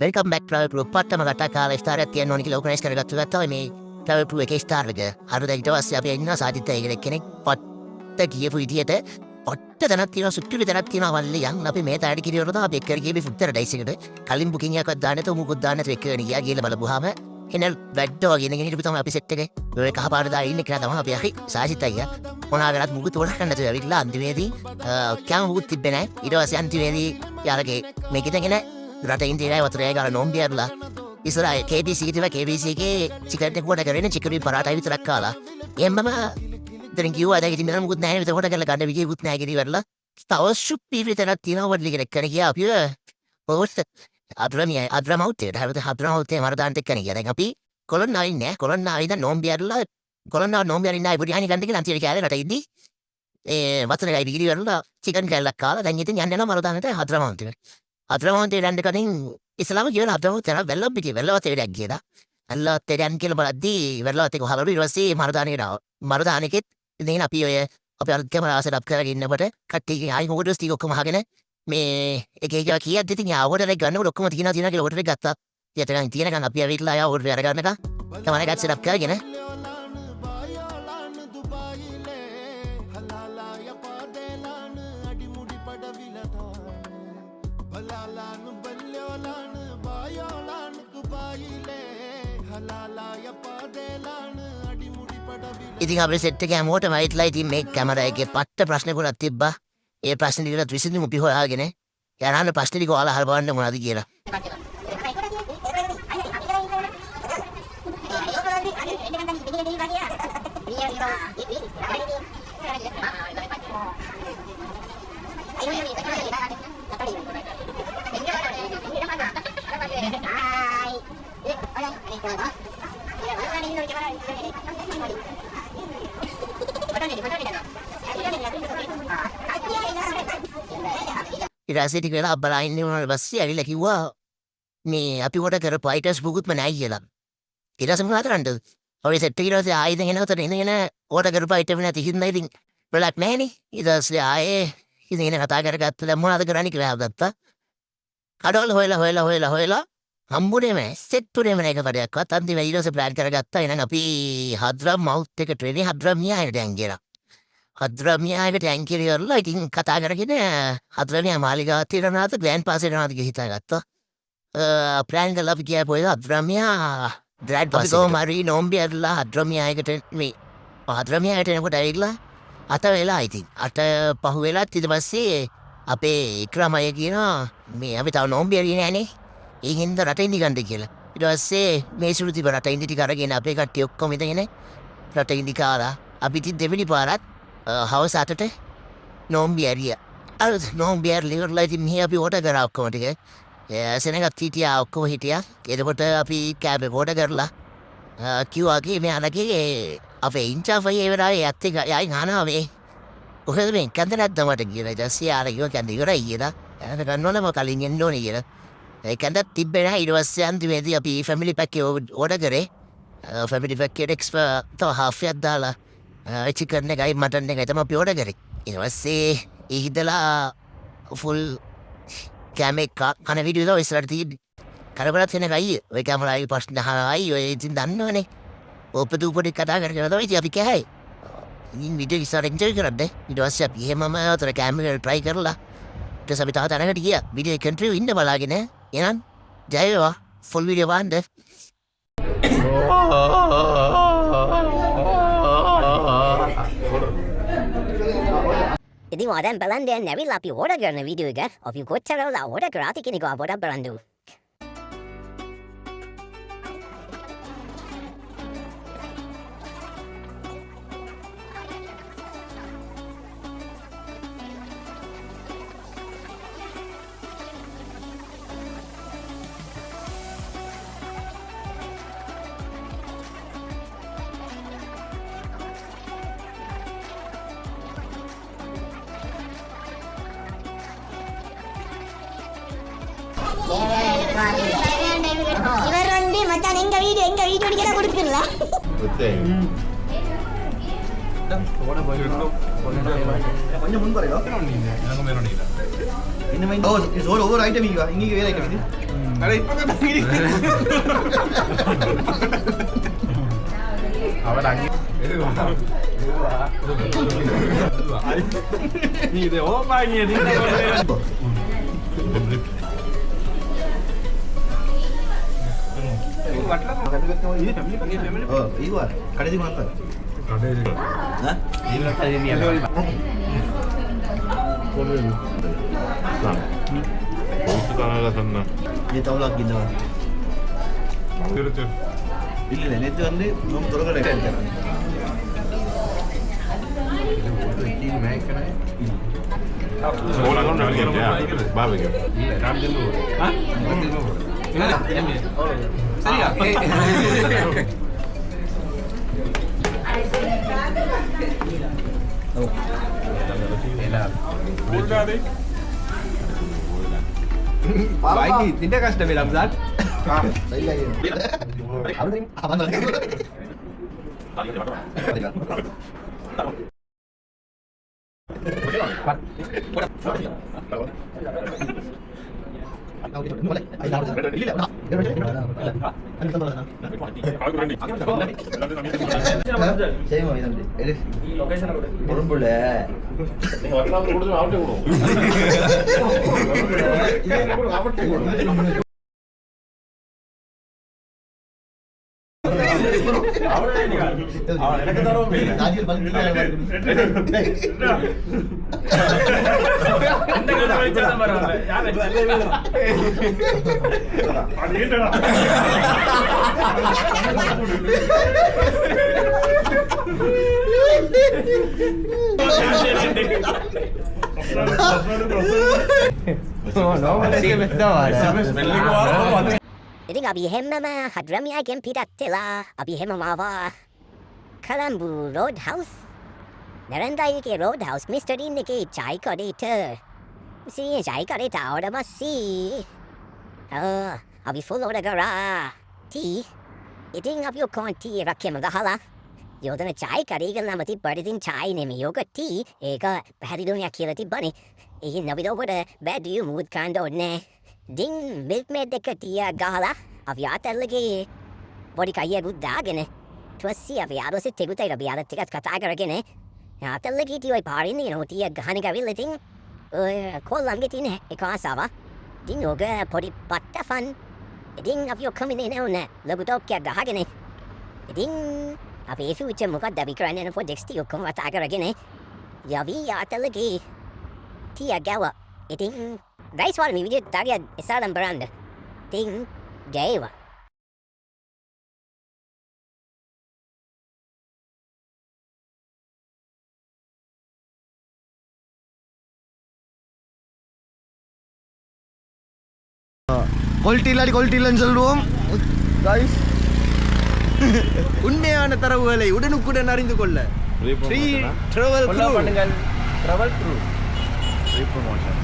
Welcome back travel proof පට්ටම කට්ටක් කාලා ස්ටාරයක් තියන්න ඕනි කියලා ඕගනයිස් කරගත්තු ගත්තා මේ ට්‍රැවල් ප්‍රූෆ් එකේ ස්ටාර් එක. හරිද ඊට පස්සේ අපි ඉන්නවා සාදිත් අයියගේ කෙනෙක් පට්ට කියපු විදියට පට්ට තැනක් තියෙනවා සුට්ටුලි තැනක් තියෙනවා වල්ලි යන් අපි මේ තාඩි කිරියවර තමයි අපි එක්කර ගියේ ෆුඩ් පැරඩයිස් එකට. කලින් බුකින් එකක්වත් දාන්න නැතුව මුකුත් දාන්න නැතුව එක්කගෙන ගියා ගිහලා බලපුවාම එනල් වැඩෝ ගෙන හිටපු තමයි අපි සෙට් එකේ. ඔය කහපාට දා ඉන්නේ කියලා තමයි අපි අහි සාදිත් අයියා මොනවා කරත් මුකුත් උඩ ගන්න නැතුව ඇවිල්ලා අන්තිමේදී කැම මුකුත් තිබ්බේ නැහැ. ඊට පස්සේ අන්තිමේදී යාලගේ මේකෙන් රට ඉන්දියාවේ වතුරේ ගාලා නෝම්බියර්ලා ඉස්සරහ KBC කිව්වා KBC එකේ චිකන් එක කොට කරගෙන චිකන් පරාටයි විතරක් කාලා එම්මම දැන් කිව්වා දැන් ඉතින් මම මුකුත් නැහැ විතර කොට කරලා ගන්න විදියකුත් නැහැ කිරිවරලා තව සුප්පි විතරක් තියෙනවා වඩලි කෙනෙක් කරේ ගියා අපි පොස්ට් අද්‍රමෞතේ හදරමෞතේ මරදාන්ට එක්කනේ ගියා දැන් අපි කොළොන්නායි නෑ කොළොන්නායි දැන් නෝම්බියර්ලා කොළොන්නා නෝම්බියරින් නෑ බුරියානි ගන්න කියලා අන්තිමට කෑවේ රට ඉද්දි වතුරේ ගයි කිරිවරලා චිකන් කෑල්ලක් කාලා දැන් ඉතින් යන්න යනවා මරදාන්ට හදරමෞතේ අද්‍රමෝන්තේ යන්න කලින් ඉස්ලාම කියලා අද්‍රමෝන්තේ යන වැල්ලම් පිටිය වැල්ලවතේ වැඩක් ගියලා අල්ලවතේ යන්න කියලා බලද්දී වැල්ලවතේ කොහලරු ඊට පස්සේ මරදානෙකෙත් ඉතින් අපි ඔය අපි අර කැමරා සෙටප් කරගෙන ඉන්නකොට කට්ටියගේ ආයි මොකටද ටික ඔක්කොම අහගෙන මේ එක එක කීයක්ද ඉතින් ආවොඩර් එක ගන්නකොට ඔක්කොම තියනවා කියලා ඕඩර් එක ගත්තා. ඊට තියෙනකන් අපි ඇවිල්ලා ආය ඕඩර් එක අරගන්නකම් තමයි එකත් සෙටප් කරගෙන ඉතින් අපේ සෙට් එකේ හැමෝටම ඇවිත්ලා ඉතින් මේ කැමරා එකේ පට්ට ප්‍රශ්නකුණක් තිබ්බා. ඒ ප්‍රශ්න ටිකට විසඳුම අපි හොයාගෙන යනාන ප්‍රශ්න ටික ඔයාලා අහලා බලන්න මොනවද කියලා. ඉරාසේ ටික වෙලා අබ්බලා ඉන්නේ උනාට පස්සේ ඇවිල්ලා කිව්වා මේ අපි කොට කරපු අයිටම්ස් බුකුත්ම නැහැ කියලා. ඊට පස්සේ මොනවද කරන්නද? ඔය සෙට් එකේ ඉඳලා ආයෙත් එනකොට ඉඳගෙන කොට කරපු අයිටම් නැති හින්දා ඉතින් බලක් නැහනේ. ඊට පස්සේ ආයේ ඉඳගෙන කතා කරගත්තා දැන් මොනවද කරන්නේ කියලා හදත්තා. කඩවල හොයලා හම්බුනේ නැහැ. සෙට් තුනේම නැහැ එකපරයක්වත්. අන්තිමට ඊට පස්සේ ප්ලෑන් කරගත්තා. එහෙනම් අපි හද්රම් මවුත් එක ට්‍රේනේ හද්රම් මියායට යන් කියලා. හද්‍රමියායට ටැන්කිරි කරලා ඉතින් කතා කරගෙන හද්‍රමියා මාලිගාවත් තිරනාත ග්‍රෑන්ඩ් පාස් යනවාද කියලා හිතාගත්තා. ප්ලෑන් කරලා අපි ගියා පොයේ හද්‍රමියා ග්‍රෑන්ඩ් පාස් එක. අපි මරි නෝම්බියර්ලා හද්‍රමියායකට මේ හද්‍රමියායට එනකොට ඇවිල්ලා අත වෙලා ඉතින් අත පහු වෙලත් ඊට පස්සේ අපේ ඉක්‍රමය කියනවා මේ අපි තව නෝම්බියරි නෑනේ. ඒ හින්දා රට ඉඳි ගන්න කියලා. ඊට පස්සේ මේ සුළුති රට ඉඳි ටික අරගෙන අපේ කට්ටිය ඔක්කොම ඉඳගෙන රට ඉඳි කාලා අපි ඉතින් දෙවෙනි පාරත් හවස 8ට නෝම්බියරිය. අර නෝම්බියර් ඉවරලා ඉතින් මෙහි අපි ඕඩර් කරා ඔක්කොම ටික. සෙනගත් හිටියා ඔක්කොම හිටියා. එතකොට අපි කැබ් එක ඕඩර් කරලා කිව්වා කි මේ අනගේ අපේ ඉන්චාෆ් අයියා ඉවරයි යත් එක යයි ගන්නවා මේ. කොහෙද මේ කන්ද නැද්ද මට කියලා. ඊට පස්සේ ආර කිව්වා කන්ද ඉවරයි කියලා. එයාට ගන්නවලම කලින් එන්න ඕනේ කියලා. ඒ කන්දත් තිබ්බේ නැහැ. ඊට පස්සේ අන්තිමේදී අපි ෆැමිලි පැක් එක ඕඩර් කරේ. ෆැමිලි පැක් එකට එක්ස්ට්‍රා තව හාෆ් එකක් දාලා චිකන් එකයි මටන් එකයි තමයි අපි ඕඩර් කරේ. ඊට පස්සේ ඉහිදලා ෆුල් කැමේ කන වීඩියෝ එක ඉස්සරහට තියෙන්නේ. කරබලත් වෙන ගයි ඔය කැමරායි ප්‍රශ්න අහයි ඔය ඉතින් දන්නවනේ. ඔපදු පොඩි කතා කරගෙන තමයි ඉතින් අපි කෑයි. ඉතින් වීඩියෝ ඉස්සරහ එන්ජොයි කරද්දී ඊට පස්සේ අපි එහෙමම අතර කැමරා try කරලා ඊට පස්සේ අපි තව තැනකට ගියා. වීඩියෝ කන්ට්‍රිව් ඉන්න බලාගෙන එහෙනම් ජය වේවා ෆුල් වීඩියෝ බලන්න. ඉතින් ඔයාලෙන් බලන්න දැන් ඇවිල්ලා අපි ඕඩර් කරන වීඩියෝ එක අපි කොච්චර වෙලා ඕඩර් කරාද කියන එක පොඩ්ඩක් බලන්න. இவருண்டு மச்சான் எங்க வீடியோ அடிக்கல கொடுத்துருங்களா கொஞ்சம் முன்பறையோ ஒவ்வொரு ஐட்டம் இங்கே வேற ஐட்டம் இது அவன் அங்கே இது ஓபாங்க கடைசி மாத்த இல்ல நேற்று வந்து நம்ம தொடர்பு tidak kasih bilang Zat. ඉතින් අපි එහෙම්මම හඩ්‍රමියගෙන් පිටත්වෙලා අපි එහෙම මාවා කළම්බු රෝඩ් හවස් නැරන්දයිගේ රෝඩ් හවස් මිස්ටඩීන් එකේ චයිකඩේට සිය චයිකඩේට අවඩ මස්සී අපි ෆුල් ඕඩ කරා ටී ඉතින් අපි ඔක්කොම ටී රක්කෙම ගහලා යෝදන චයිකඩේ ගලම තිබ්බට චයි නෙමෙයි යෝග ටී ඒක පැහැදිලිවම කියලා තිබ්බනේ ඉතින් අපි ඔබට බැඩියු මූඩ් කන්න ඕනේ Ding milk made the katia gala of Yatalagi. Body kaya good dagin. Twas see of Yado sit table of Yada ticket katagar again. Yatalagi to a party, tia Ganiga relating. Call I'm getting a cassava. Ding yoga potty butter fun. Ding of your coming in on that. Look up cat the hagane. Ding of a future muka dabi cranin for Dexty or come attacker again. Yavi Yatalagi. Tia gawa. Eating. Guys, what we did Tagia Salam brand. Thing gave. கொல்ட்டிலன்னு சொல்லுவோம் guys உண்மையான தரவுகளை உடனுக்குடன் அறிந்து கொள்ள free travel பண்ணுங்கள் travel through free promotion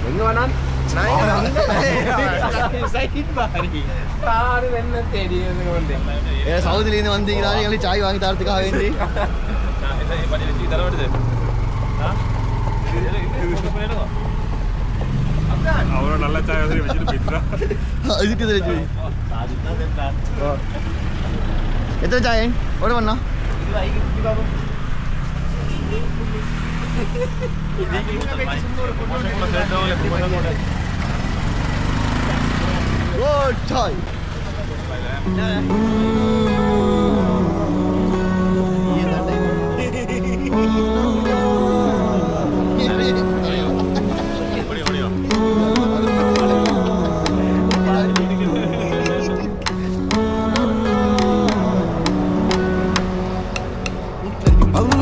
எங்க வேணாம் சவுதிலேருந்து வந்தீங்கன்னா எங்களுக்கு சாய் வாங்கி தரத்துக்காக வேண்டி அவரோட நல்ல சாய் வந்து வச்சுட்டு போயிட்டுறா அதுக்கு தெரிஞ்சு எத்தனை சாய் ஒரு பண்ணா Good choice.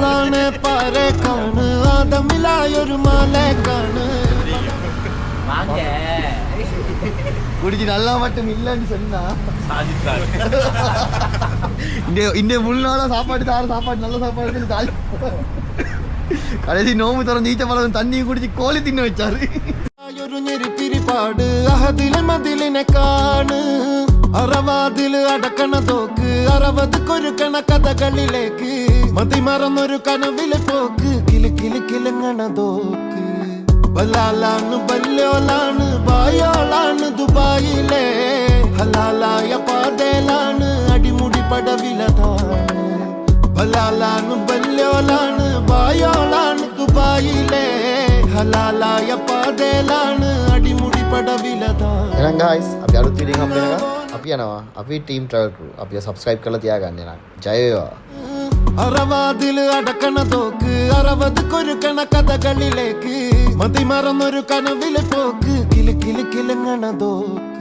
அல்லானே பாரு காணு ஆதமிலாயொரு மாலை காணு வாங்க குடிச்சு நல்லா மட்டும் இல்லைன்னு சொன்னா இந்த முள்ளால சாப்பாடு சாப்பாடு நல்ல சாப்பாடு கடைசி நோம்பு திறந்து ஈச்ச பழம் தண்ணியும் குடிச்சு கோழி தின்னு வச்சாரு ഒരു ഞെരിപ്പിരിപ്പാട് അഹദിലെ മതിലിനെ കാണ് അറവാതില് അടക്കണ തോക്ക് അറവത് കൊരുക്കണ കഥകളിലേക്ക് മതി മറന്നൊരു കനവിലെ പോക്ക് കിലു കിലു കിലങ്ങണ തോക്ക് ബലാലാണ് ബല്യോലാണ് ബായോളാണ് ദുബായിലെ ഹലാലായ പാതയിലാണ് അടിമുടി പടവിലതാണ് ബലാലാണ് ബല്യോലാണ് ബായോളാണ് ദുബായിലെ ഹലാലായ പാതയിലാണ് අඩිමුඩි පඩවිලදා එහෙනම් guys අපි අලුත් වීඩියෝ එකක් හම්බ වෙනකම් අපි යනවා අපි ටීම් ට්‍රැවල් ක්‍රූ අපිව subscribe කරලා තියාගන්න එහෙනම් ජය වේවා അറവാതിൽ അടക്കണ തോക്ക് 60 കൊരുക്കണ കഥകളിലേക്ക് മതി മറന്നൊരു കനവിലെ പോക്ക് കിലു കിലു കിലുങ്ങണ തോക്ക്